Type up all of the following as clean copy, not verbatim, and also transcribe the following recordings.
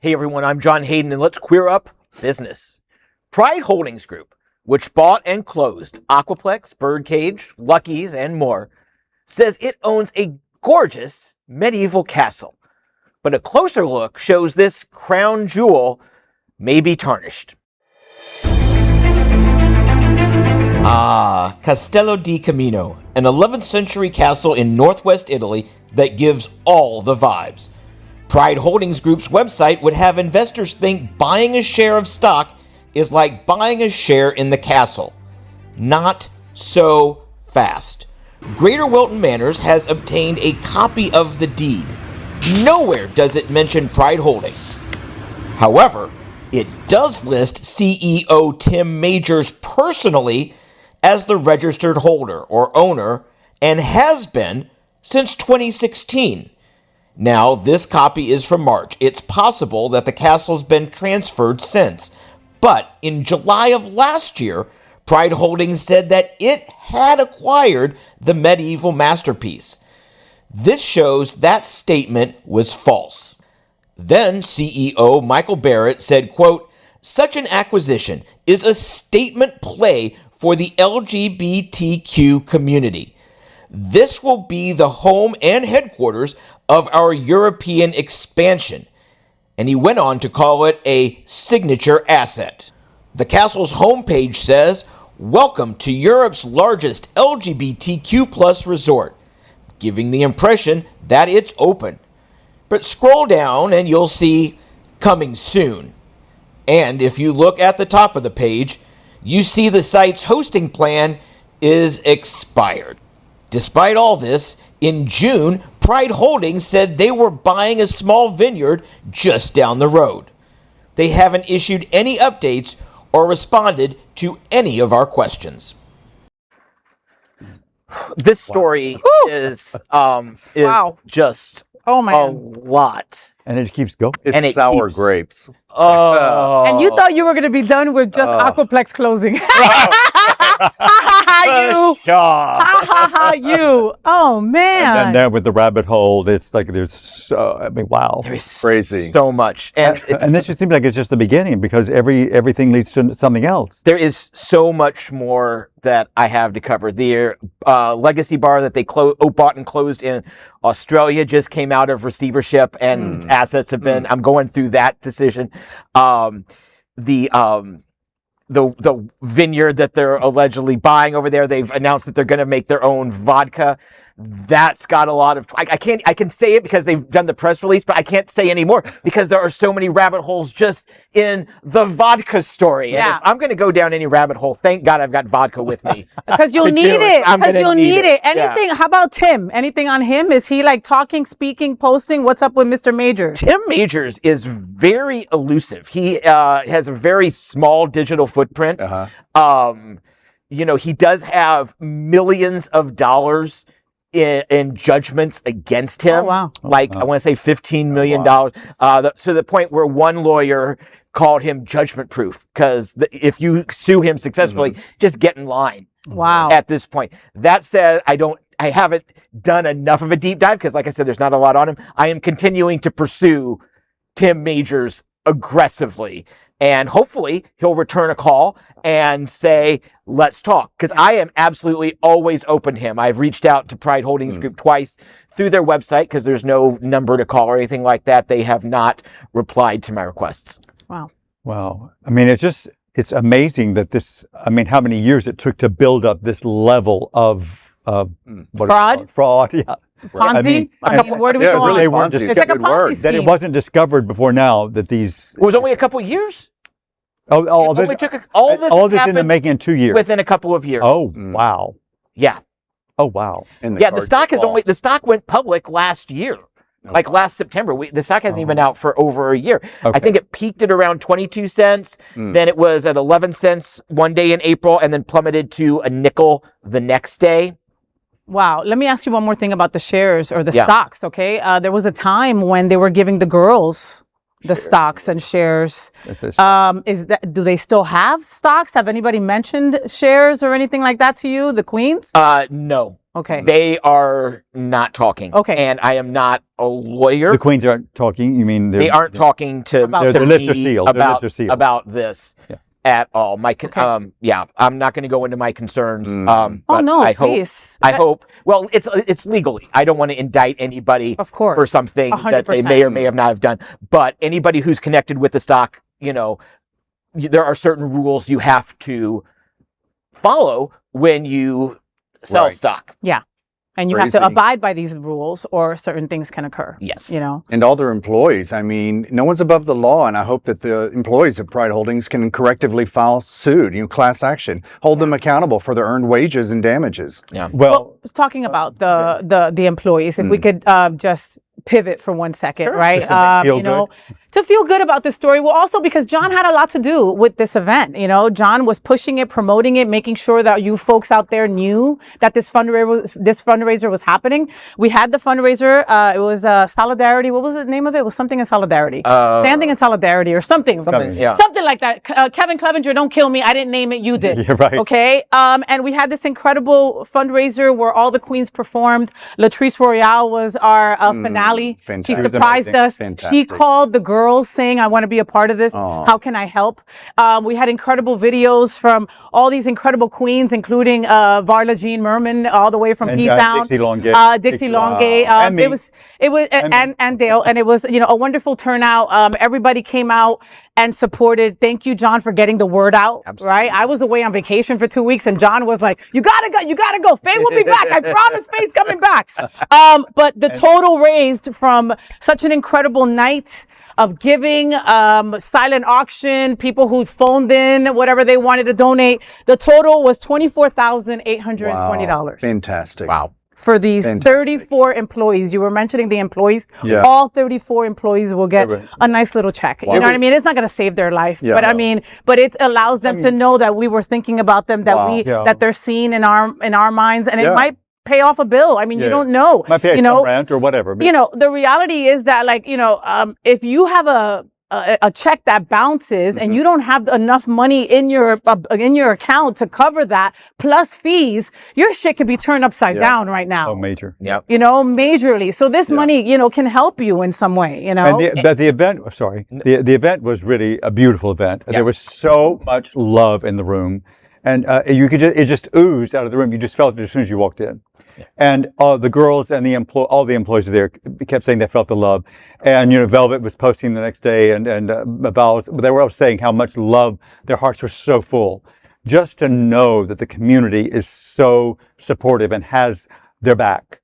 Hey everyone, I'm John Hayden, and let's queer up business. Pride Holdings Group, which bought and closed AQUAPLEX, BIRDCAGE, Lucky's, and more, says it owns a gorgeous medieval castle. But a closer look shows this crown jewel may be tarnished. Castello di Camino, an 11th century castle in northwest Italy that gives all the vibes. Pride Holdings Group's website would have investors think buying a share of stock is like buying a share in the castle. Not so fast. Greater Wilton Manors has obtained a copy of the deed. Nowhere does it mention Pride Holdings. However, it does list CEO Tim Majors personally as the registered holder or owner and has been since 2016. Now, this copy is from March. It's possible that the castle's been transferred since. But in July of last year, Pride Holdings said that it had acquired the medieval masterpiece. This shows that statement was false. Then CEO Michael Barrett said, quote, "Such an acquisition is a statement play for the LGBTQ community. This will be the home and headquarters of our European expansion." And he went on to call it a signature asset. The castle's homepage says, "Welcome to Europe's largest LGBTQ+ resort," giving the impression that it's open. But scroll down and you'll see "coming soon." And if you look at the top of the page, you see the site's hosting plan is expired. Despite all this, in June, Pride Holdings said they were buying a small vineyard just down the road. They haven't issued any updates or responded to any of our questions. This story is just a lot. And it keeps going. It's sour grapes. Oh. And you thought you were going to be done with just AQUAPLEX closing. You. You. Oh, man. And then there with the rabbit hole, it's like there's so, I mean, wow. There is crazy. So much. And this just seems like it's just the beginning because everything leads to something else. There is so much more that I have to cover. The legacy bar that they bought and closed in Australia just came out of receivership and its assets have been, I'm going through that decision. The vineyard that they're allegedly buying over there, they've announced that they're going to make their own vodka. That's got a lot of, I can say it because they've done the press release, but I can't say anymore because there are so many rabbit holes just in the vodka story. Yeah. And if I'm going to go down any rabbit hole, thank God I've got vodka with me. Because you'll need it. Because you'll need it. Anything, Yeah. how about Tim? Anything on him? Is he like talking, speaking, posting? What's up with Mr. Major? Tim Majors is very elusive. He has a very small digital footprint. You know, he does have millions of dollars in judgments against him. Oh, wow. Like, I want to say $15 million. To the point where one lawyer called him judgment proof because if you sue him successfully, just get in line. Wow. At this point. That said, I haven't done enough of a deep dive because, like I said, there's not a lot on him. I am continuing to pursue Tim Majors aggressively. And hopefully he'll return a call and say, let's talk. Because I am absolutely always open to him. I've reached out to Pride Holdings Group twice through their website because there's no number to call or anything like that. They have not replied to my requests. Wow. Wow. I mean, it's amazing that how many years it took to build up this level of Fraud? Fraud, yeah. Ponzi? Where do we go on? They weren't It's like a Ponzi scheme. That it wasn't discovered before now that these... It was only a couple of years. All this in the making in 2 years. Within a couple of years. Oh, wow. Yeah. Oh, wow. The stock went public last year. Like last September. The stock hasn't even been out for over a year. Okay. I think it peaked at around 22 cents. Then it was at 11 cents one day in April and then plummeted to a nickel the next day. Wow. Let me ask you one more thing about the shares or the stocks, okay? There was a time when they were giving the girls the stocks and shares. Do they still have stocks? Have anybody mentioned shares or anything like that to you, the queens? No. Okay. They are not talking. Okay. And I am not a lawyer. The queens aren't talking. You mean They aren't talking to Their lips are me sealed. Their lips are sealed. about this at all. Yeah, I'm not going to go into my concerns. But no, I please. hope. Well, it's legally. I don't want to indict anybody, of course, for something 100%. that they may or may have not have done. But anybody who's connected with the stock, there are certain rules you have to follow when you sell stock. Yeah. And you have to abide by these rules or certain things can occur. Yes. And all their employees. I mean, no one's above the law. And I hope that the employees of Pride Holdings can correctively file suit, class action, hold them accountable for their earned wages and damages. Yeah. Well, talking about the employees, if we could just pivot for 1 second, right? To feel good about this story. Well, also because John had a lot to do with this event. John was pushing it, promoting it, making sure that you folks out there knew that this fundraiser was happening. We had the fundraiser. It was Solidarity. What was the name of it? It was something in Solidarity. Standing in Solidarity or something. Something like that. Kevin Clevenger, don't kill me. I didn't name it. You did. You're right. Okay. And we had this incredible fundraiser where all the queens performed. Latrice Royale was our finale. Fantastic. She surprised us. Fantastic. She called the girls saying, I want to be a part of this. How can I help? We had incredible videos from all these incredible queens, including Varla Jean Merman, all the way from P-Town. Dixie Longate. Dixie Longate. And Dale. And it was, a wonderful turnout. Everybody came out and supported. Thank you, John, for getting the word out. Absolutely. Right? I was away on vacation for 2 weeks and John was like, you gotta go. Faye will be back. I promise Faye's coming back. But the total raised from such an incredible night of giving, silent auction, people who phoned in, whatever they wanted to donate. The total was $24,820. Wow. Fantastic. Wow. For these 34 employees. You were mentioning the employees. Yeah. All 34 employees will get a nice little check. You know what I mean? It's not going to save their life, but it allows them to know that we were thinking about them, that that they're seen in our minds, and it might pay off a bill. I mean, you don't know. Might pay some rent or whatever. The reality is that, if you have a check that bounces and you don't have enough money in your account to cover that plus fees, your shit could be turned upside down right now. Oh, major. Yep. Majorly. So this money, can help you in some way. But the event, the event was really a beautiful event. There was so much love in the room, and it just oozed out of the room. You just felt it as soon as you walked in. And the girls and all the employees there kept saying they felt the love. And, Velvet was posting the next day and Val, they were all saying how much love, their hearts were so full. Just to know that the community is so supportive and has their back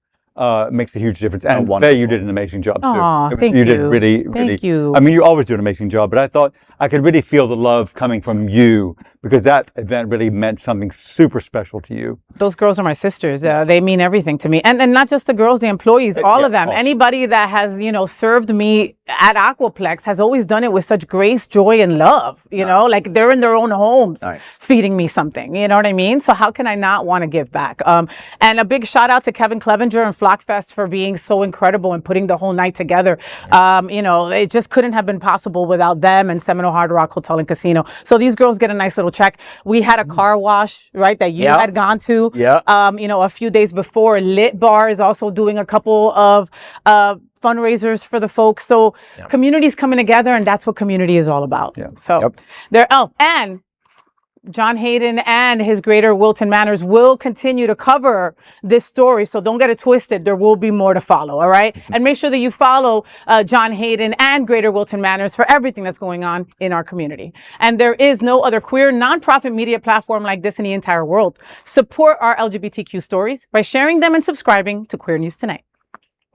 makes a huge difference. And Faye, you did an amazing job too. Thank you. Did really. Thank you. I mean, you always do an amazing job, but I thought I could really feel the love coming from you because that event really meant something super special to you. Those girls are my sisters. They mean everything to me. And not just the girls, the employees, all of them. Anybody that has, served me at AQUAPLEX has always done it with such grace, joy, and love. Like they're in their own homes feeding me something. You know what I mean? So how can I not want to give back? And a big shout out to Kevin Clevenger and Flockfest for being so incredible and putting the whole night together. It just couldn't have been possible without them and Seminole Hard Rock Hotel and Casino. So these girls get a nice little check. We had a car wash, right, that you had gone to. Yeah. A few days before. Lit Bar is also doing a couple of fundraisers for the folks. So community's coming together, and that's what community is all about. Yeah. So and John Hayden and his Greater Wilton Manors will continue to cover this story. So don't get it twisted. There will be more to follow. All right. And make sure that you follow John Hayden and Greater Wilton Manors for everything that's going on in our community. And there is no other queer nonprofit media platform like this in the entire world. Support our LGBTQ stories by sharing them and subscribing to Queer News Tonight.